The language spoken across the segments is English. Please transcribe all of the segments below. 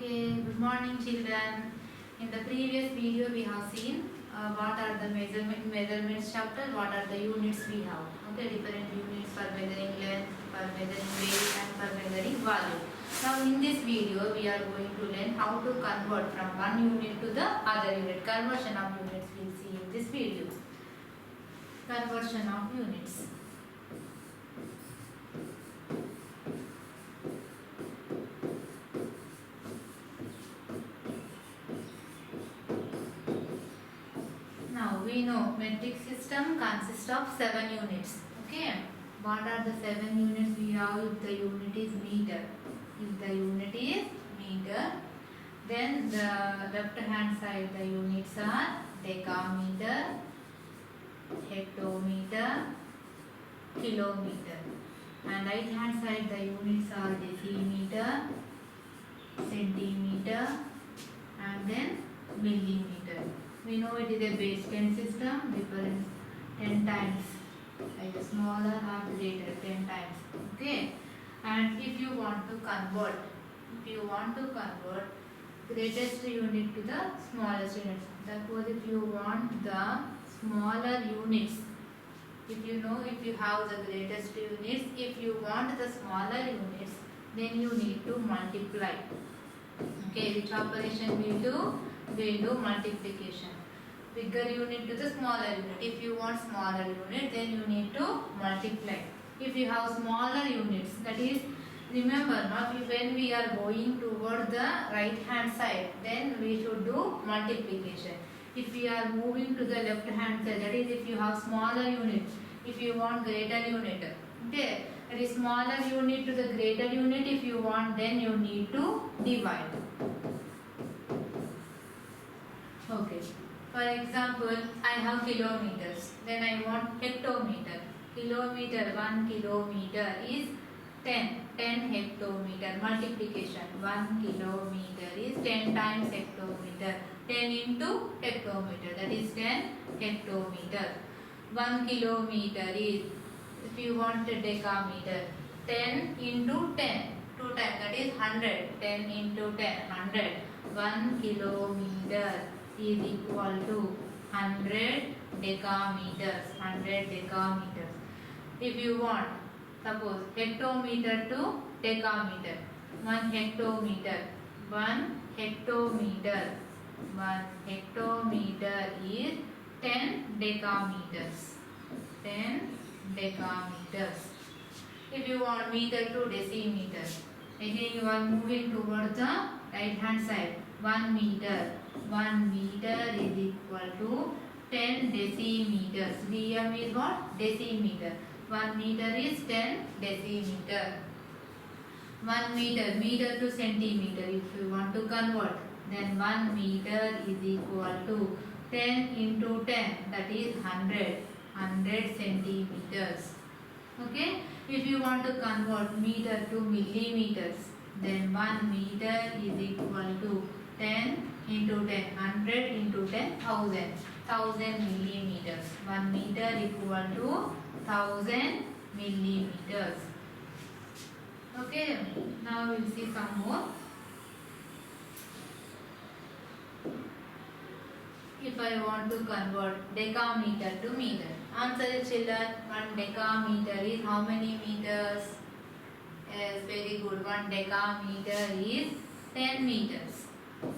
Okay, good morning children. In the previous video we have seen what are the measurements chapter, what are the units we have. Okay, different units for measuring length, for measuring weight and for measuring volume. Now in this video we are going to learn how to convert from one unit to the other unit. Conversion of units we will see in this video. Conversion of units. Now we know metric system consists of 7 units. Okay. What are the 7 units we have? If the unit is meter. If the unit is meter, then the left hand side the units are decameter, hectometer, kilometer. And right hand side the units are decimeter, centimeter and then millimeter. We know it is a base 10 system, different 10 times, either smaller or greater 10 times. Okay. And if you want to convert greatest unit to the smallest unit. Suppose if you want the smaller units, if you have the greatest units, if you want the smaller units, then you need to multiply. Okay, which operation we do? We do multiplication. Bigger unit to the smaller unit. If you want smaller unit, then you need to multiply. If you have smaller units, that is, remember now when we are going toward the right hand side, then we should do multiplication. If we are moving to the left hand side, that is, if you have smaller unit, if you want greater unit, okay, that is smaller unit to the greater unit, if you want, then you need to divide. Okay. For example, I have kilometers. Then I want hectometer. Kilometer, 1 kilometer is 10. 10 hectometer. Multiplication. 1 kilometer is 10 times hectometer. 10 into hectometer. That is 10 hectometer. 1 kilometer is, if you want a decameter, 10 into 10. 2 times, that is 100. 10 into 10, 100. 1 kilometer is equal to 100 decameters. 100 decameters. If you want, suppose hectometer to decameter, 1 hectometer. 1 hectometer. 1 hectometer is 10 decameters. 10 decameters. If you want meter to decimeter, again you are moving towards the right hand side. 1 meter. 1 meter is equal to 10 decimeters. Dm is what? Decimeter. 1 meter is 10 decimeter. 1 meter. Meter to centimeter. If you want to convert, then 1 meter is equal to 10 into 10. That is 100. 100 centimeters. Okay. If you want to convert meter to millimeters, then 1 meter is equal to 10 into 10, 100 into 10, 1000 millimeters. 1 meter equal to 1000 millimeters. Okay, now we will see some more. If I want to convert decameter to meter, answer it children. 1 decameter is how many meters? Yes, very good. 1 decameter is 10 meters.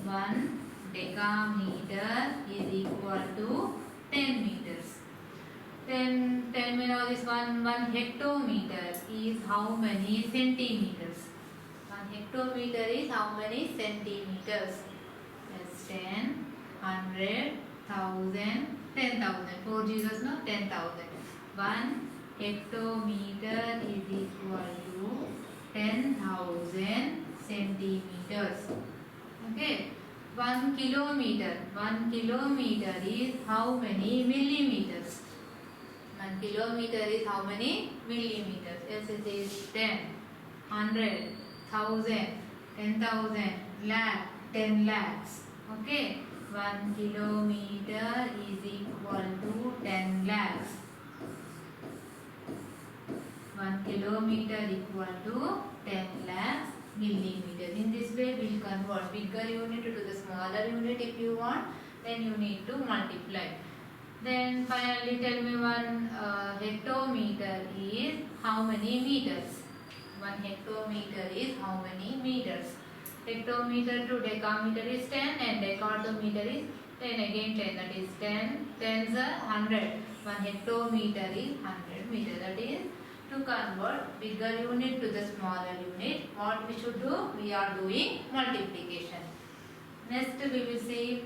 1 decameter is equal to 10 meters. Then 10 meters is 1 hectometer is how many centimeters? 1 hectometer is how many centimeters? Yes, 10, 100, 1000, 10,000. 4 zeros, no? 10,000. 1 hectometer is equal to 10,000 centimeters. Okay. 1 kilometer. 1 kilometer is how many millimeters? 1 kilometer is how many millimeters? Yes, it is 10, 100, 1000, 10,000, lakh, 10 lakhs. Okay. 1 kilometer is equal to 10 lakhs. 1 kilometer equal to 10 lakhs millimeters. In this way we will convert bigger unit to the smaller unit if you want, then you need to multiply. Then finally tell me one hectometer is how many meters? 1 hectometer is how many meters? Hectometer to decameter is 10 and decameter is 10, again 10, that is 10 tens are 100. 1 hectometer is 100 meter. That is, to convert bigger unit to the smaller unit, what we should do? We are doing multiplication. Next we will see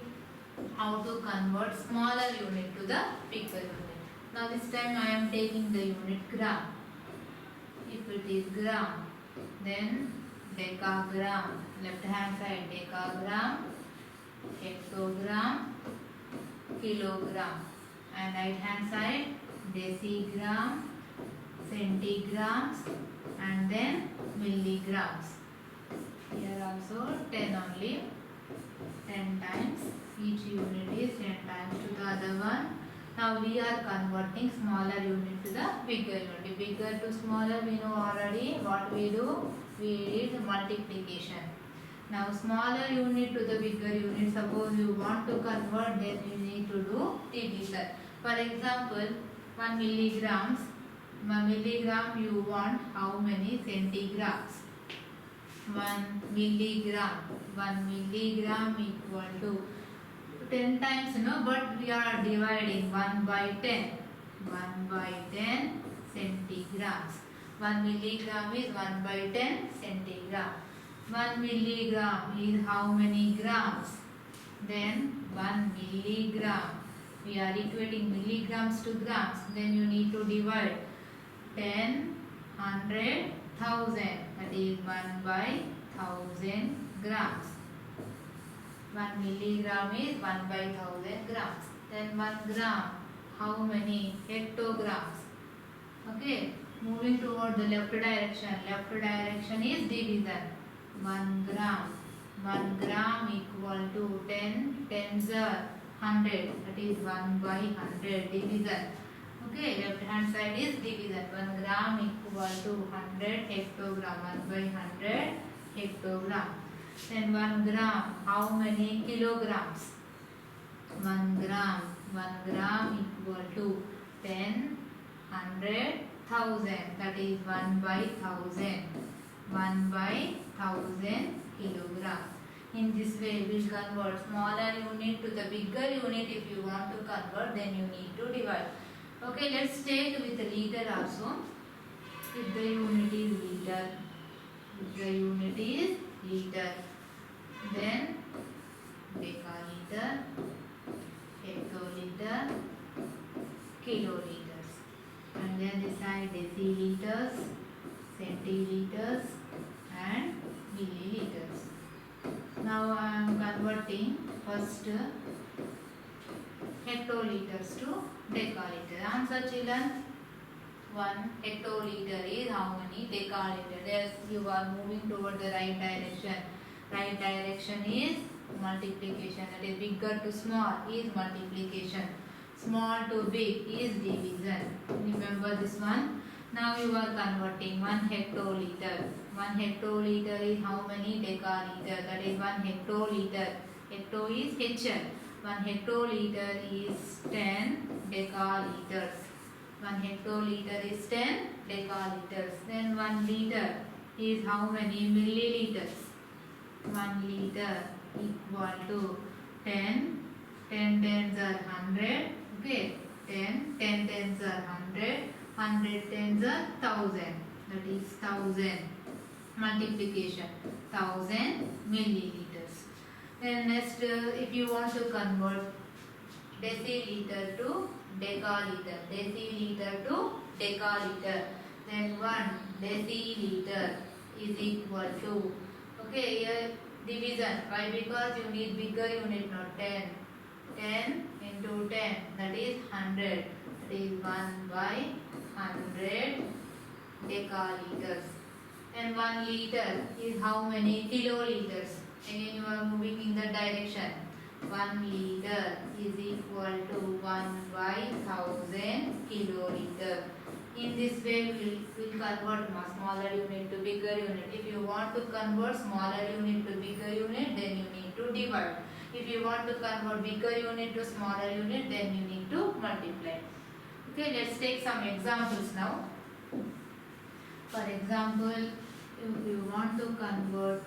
how to convert smaller unit to the bigger unit. Now this time I am taking the unit gram. If it is gram, then decagram, left hand side decagram, hectogram, kilogram, and right hand side decigram, centigrams, and then milligrams. Here also 10 only, 10 times, each unit is 10 times to the other one. Now we are converting smaller unit to the bigger unit. Bigger to smaller we know already. What we do? We did multiplication. Now smaller unit to the bigger unit, suppose you want to convert, then you need to do division. For example, 1 milligrams, 1 milligram you want how many centigrams? 1 milligram equal to 10 times, no, but we are dividing 1 by 10. 1 by 10 centigrams. 1 milligram is 1 by 10 centigram. 1 milligram is how many grams? Then 1 milligram. We are equating milligrams to grams. Then you need to divide 10, 100, 1000. That is 1 by 1000 grams. 1 milligram is 1 by 1000 grams. Then 1 gram, how many hectograms? Okay, moving toward the left direction. Left direction is division. 1 gram. 1 gram equal to 10 tens are 100. That is 1 by 100 division. Okay, left hand side is division. 1 gram equal to 100 hectogram. 1 by 100 hectogram. Then 1 gram, how many kilograms? 1 gram. 1 gram equal to 10, 100, 1000. That is 1 by 1000. 1 by 1000 kilogram. In this way, we will convert smaller unit to the bigger unit. If you want to convert, then you need to divide. Okay, let's take with the liter also. If the unit is liter, then decaliter, hectoliter, kiloliters, and then this side deciliters, centiliters, and milliliters. Now I am converting first hectoliters to decaliter. Answer, children. 1 hectoliter is how many decaliter? Yes, you are moving toward the right direction. Right direction is multiplication. That is, bigger to small is multiplication. Small to big is division. Remember this one. Now you are converting 1 hectoliter. 1 hectoliter is how many decaliter? That is 1 hectoliter. Hecto is HL. 1 hectoliter is 10 decaliters. 1 hectoliter is 10 decaliters. Then 1 liter is how many milliliters? 1 liter equal to 10. 10 tens are 100. Okay, 10 tens are 100. 100 tens are 1000. That is 1000. Multiplication. 1000 milliliters. Then next, if you want to convert deciliter to decaliter, then 1 deciliter is equal to, okay, here division. Why? Because you need bigger unit, not 10. 10 into 10, that is 100. That is 1 by 100 decaliters. And 1 liter is how many kiloliters? Again you are moving in that direction. 1 liter is equal to 1 by 1000 kiloliter. In this way, we will convert smaller unit to bigger unit. If you want to convert smaller unit to bigger unit, divide. If you want to convert bigger unit to smaller unit, then you need to multiply. Okay, let's take some examples now. For example, if you want to convert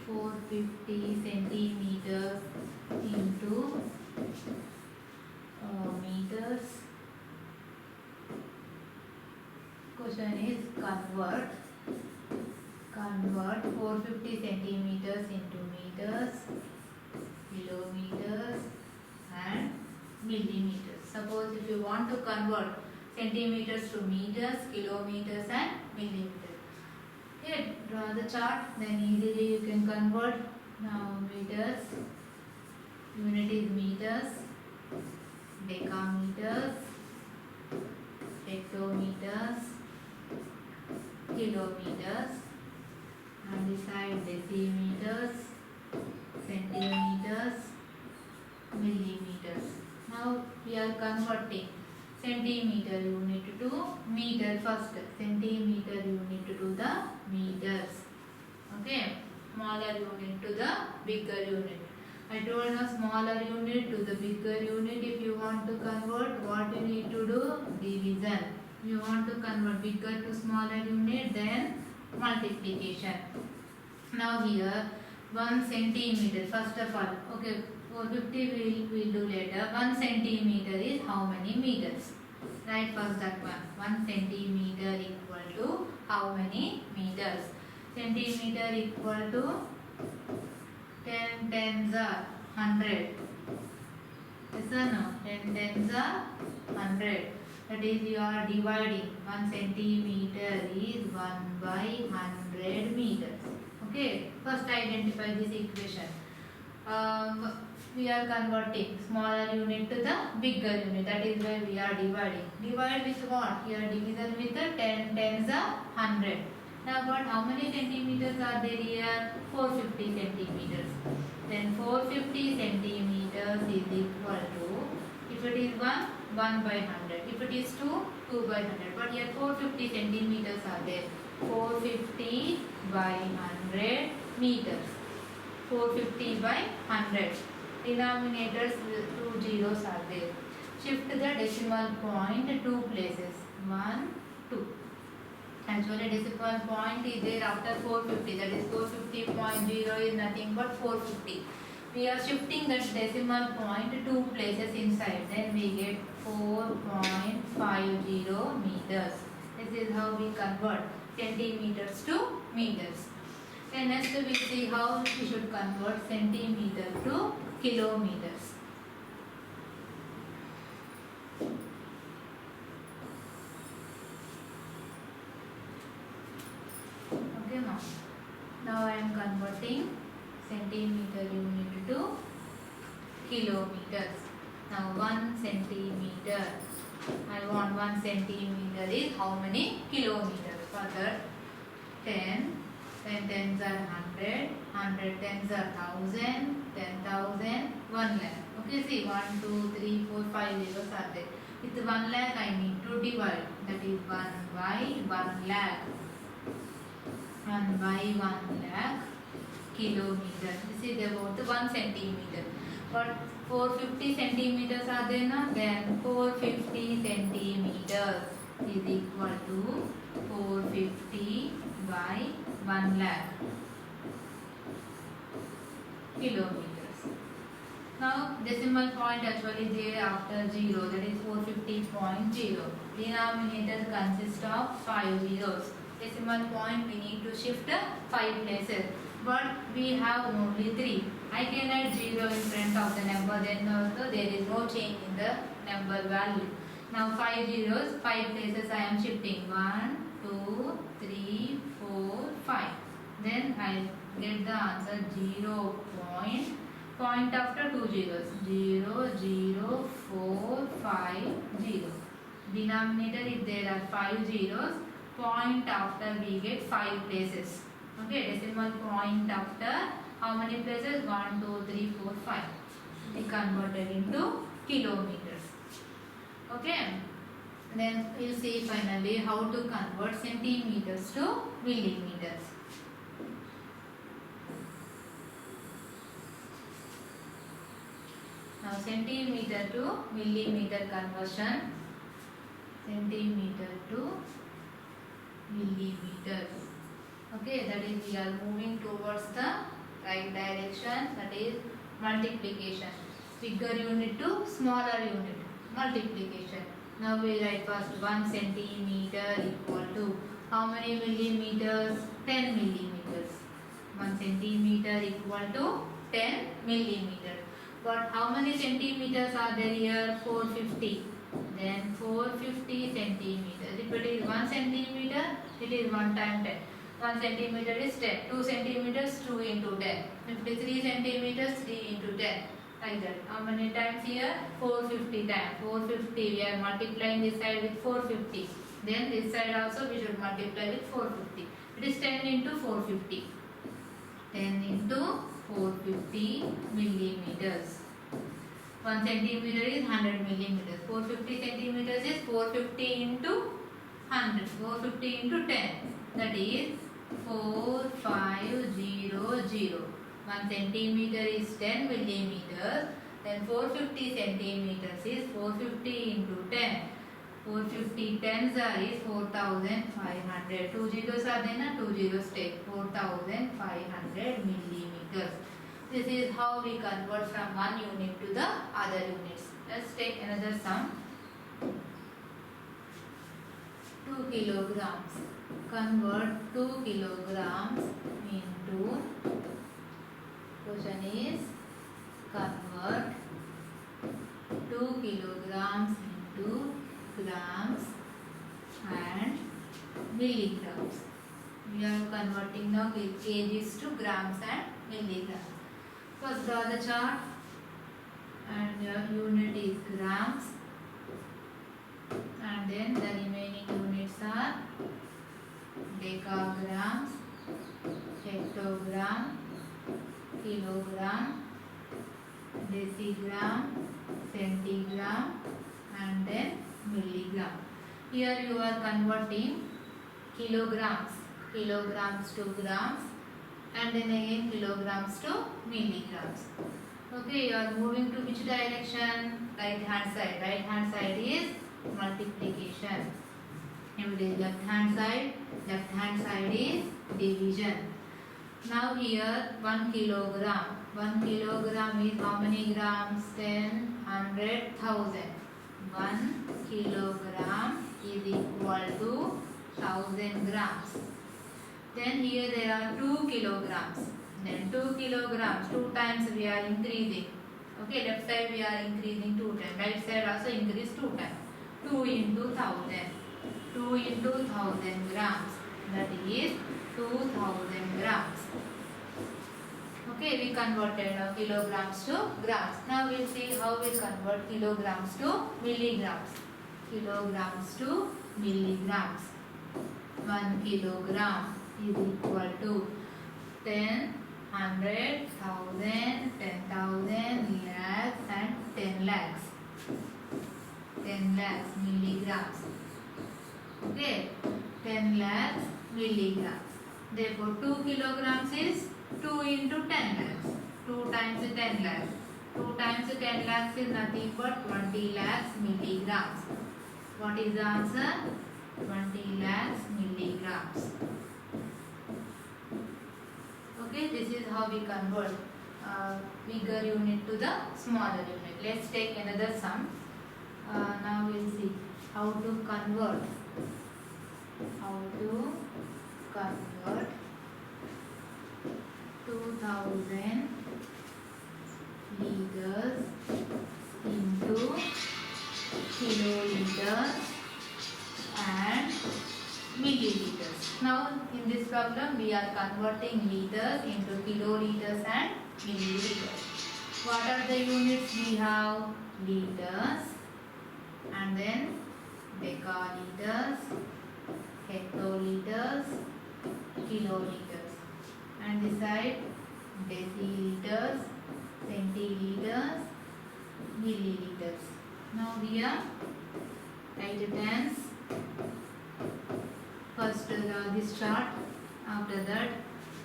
450 centimeters into meters, question is convert 450 centimeters into meters, kilometers and millimeters. Suppose if you want to convert centimeters to meters, kilometers and millimeters. Okay, draw the chart, then easily you can convert. Now meters, unit is meters, decameters, hectometers, kilometers, and this side decimeters, centimeters, millimeters. Now we are converting centimeter unit to meter first. Centimeter unit to the meters. Okay, smaller unit to the bigger unit. I told you smaller unit to the bigger unit. If you want to convert, what you need to do? Division. You want to convert bigger to smaller unit, then multiplication. Now here 1 centimeter first of all. Okay, 450 we'll do later. 1 centimeter is how many meters? Right, first that one. 1 centimeter equal to how many meters? Centimeter equal to 10 tens are 100. Yes or no? 10 tens are 100. That is, you are dividing. 1 centimeter is 1 by 100 meters. Okay, first identify this equation. We are converting smaller unit to the bigger unit. That is why we are dividing. Divide with what? Here division with the 10 tens are 100. Now but how many centimeters are there here? 450 centimeters. Then 450 centimeters is equal to, if it is 1, 1 by 100. If it is 2, 2 by 100. But here 450 centimeters are there. 450 by 100 meters. 450 by 100. Denominators 2 zeros are there. Shift the decimal point 2 places. 1, 2. Actually decimal point is there after 450. That is 450.0 is nothing but 450. We are shifting that decimal point 2 places inside. Then we get 4.50 meters. This is how we convert centimeters to meters. Then next we see how we should convert centimeter to kilometers. Okay, ma'am. Now I am converting centimeter unit to kilometers. Now 1 centimeter. I want 1 centimeter is how many kilometers? Further 10. 10 tens are 100. 100 tens are 1000. 10,000. 1 lakh. Okay, see 1, 2, 3, 4, 5 zeros are there. With 1 lakh I need to divide. That is 1 by 1 lakh. 1 by 1 lakh kilometer. This is about 1 centimeter. But 450 centimeters are there now. Then 450 centimeters is equal to 450 by 1 lakh kilometers. Now decimal point actually there after 0, that is 450.0. Denominator consists of 5 zeros. Decimal point we need to shift 5 places. But we have only 3. I can add 0 in front of the number, then also there is no change in the number value. Now 5 zeros, 5 places I am shifting. 1, 2, 3, 4, 5. Then I get the answer 0. Point after 2 zeros. 0, 0, 4, 5, 0. Denominator if there are 5 zeros. Point after we get 5 places. Okay, decimal point after how many places? 1, 2, 3, 4, 5. We converted into kilometers. Okay. Then we'll see finally how to convert centimeters to millimeters. Now centimeter to millimeter conversion. Centimeter to millimeter. Okay, that is we are moving towards the right direction, that is multiplication. Bigger unit to smaller unit, multiplication. Now we write first 1 centimeter equal to how many millimeters? 10 millimeters. 1 centimeter equal to 10 millimeters. But how many centimeters are there here? 450. Then 450 centimeters. If it is 1 centimeter, it is 1 time 10. 1 centimeter is 10. 2 centimeters, 2 into 10. If it is 3 centimeters, 3 into 10. Like that. How many times here? 450 times. 450. We are multiplying this side with 450. Then this side also we should multiply with 450. It is 10 into 450. 10 into 450 millimeters. 1 centimeter is 100 millimeters. 450 centimeters is 450 into 100. 450 into 10. That is 4500. 1 centimeter is 10 millimeters. Then 450 centimeters is 450 into 10. 450 tens are is 4500. 2 zeros are there, 2 zeros take 4500 millimeters. This is how we convert from one unit to the other units. Let's take another sum. 2 kilograms. Convert 2 kilograms into, question is convert 2 kilograms into grams and milligrams. We are converting now kgs to grams and milligrams. First draw the chart, and your unit is grams, and then the remaining units are decagrams, hectogram, kilogram, decigram, centigram, and then milligram. Here you are converting kilograms to grams, and then again kilograms to milligrams. Okay, you are moving to which direction? Right hand side. Right hand side is multiplication. If it is left hand side is division. Now here 1 kilogram. 1 kilogram is how many grams? 10, 100, 1000. 1 kilogram is equal to 1000 grams. Then here there are 2 kilograms. Then 2 kilograms, 2 times we are increasing. Okay, left side we are increasing 2 times. Right side also increase 2 times. 2 into 1000. 2 into 1000 grams. That is 2000 grams. Okay, we converted now kilograms to grams. Now we'll see how we convert kilograms to milligrams. Kilograms to milligrams. 1 kilogram is equal to 10, 100, 1000, 10,000, lakhs and 10 lakhs. 10 lakhs milligrams. Okay, 10 lakhs milligrams. Therefore, 2 kilograms is 2 into 10 lakhs. 2 times 10 lakhs. 2 times 10 lakhs is nothing but 20 lakhs milligrams. What is the answer? 20 lakhs milligrams. Okay, this is how we convert bigger unit to the smaller unit. Let's take another sum. Now we'll see how to convert. How to convert 2000 liters into kiloliters and milliliters. Now in this problem we are converting liters into kiloliters and milliliters. What are the units we have? Liters, and then decaliters, hectoliters, kiloliters, and this side deciliters, centiliters, milliliters. Now here write the tens. First this chart. After that,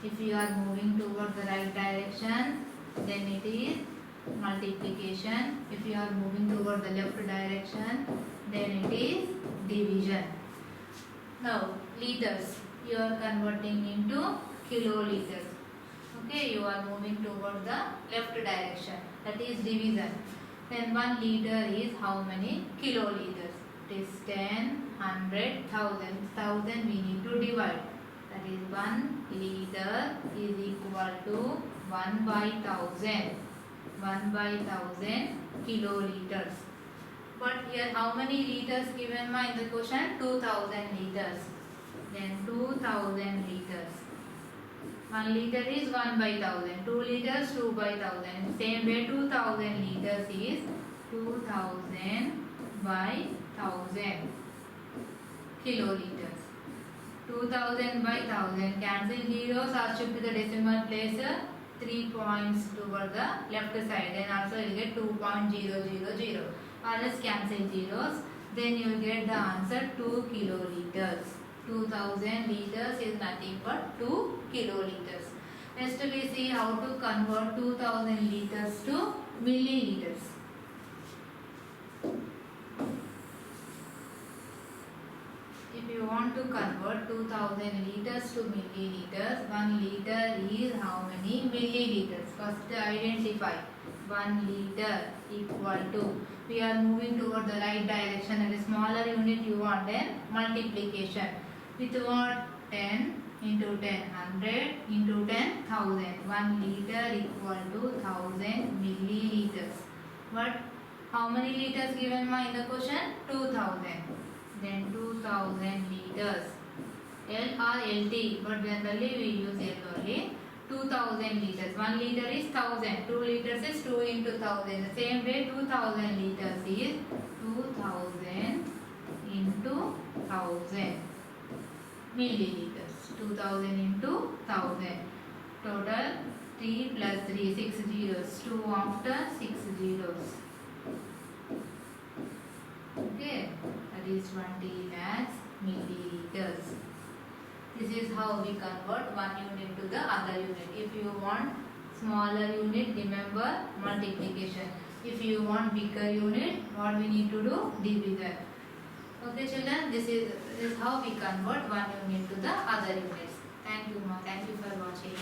if you are moving toward the right direction, then it is multiplication. If you are moving toward the left direction, then it is division. Now, liters, you are converting into kiloliters. Okay, you are moving toward the left direction. That is division. Then 1 liter is how many kiloliters? It is 10, 100, 1000. 1000 we need to divide. That is 1 liter is equal to 1 by 1000. 1 by 1000 kiloliters. But here how many liters given in the question? 2000 liters. Then 2000 liters. 1 liter is 1 by 1000. 2 liters 2 by 1000. Same way 2000 liters is 2000 by 1000 kiloliters. 2000 by 1000. Cancel zeros or shift to the decimal place 3 points toward the left side. Then also you will get 2.000. Or let's cancel zeros. Then you will get the answer 2 kiloliters. 2000 liters is nothing but 2 kiloliters. Next we see how to convert 2000 liters to milliliters. If you want to convert 2000 liters to milliliters, 1 liter is how many milliliters? First identify. 1 liter equal to, we are moving toward the right direction and a smaller unit you want, then multiplication. With what? 10 into 10, 100 into 10, 1000. 1 liter equal to 1000 milliliters. But how many liters given in the question? 2000. Then 2000 liters. L or LT, but generally we use L only. 2000 liters. 1 liter is 1000. 2 liters is 2 into 1000. The same way 2000 liters is 2000 into 1000 milliliters. 2000 into 1000. Total 3 plus 3, 6 zeros. 2 after 6 zeros. Okay, that is 20 lakhs milliliters. This is how we convert one unit to the other unit. If you want smaller unit, remember multiplication. If you want bigger unit, what we need to do? Division. Okay children, this is how we convert one unit to the other units. Thank you ma. Thank you for watching.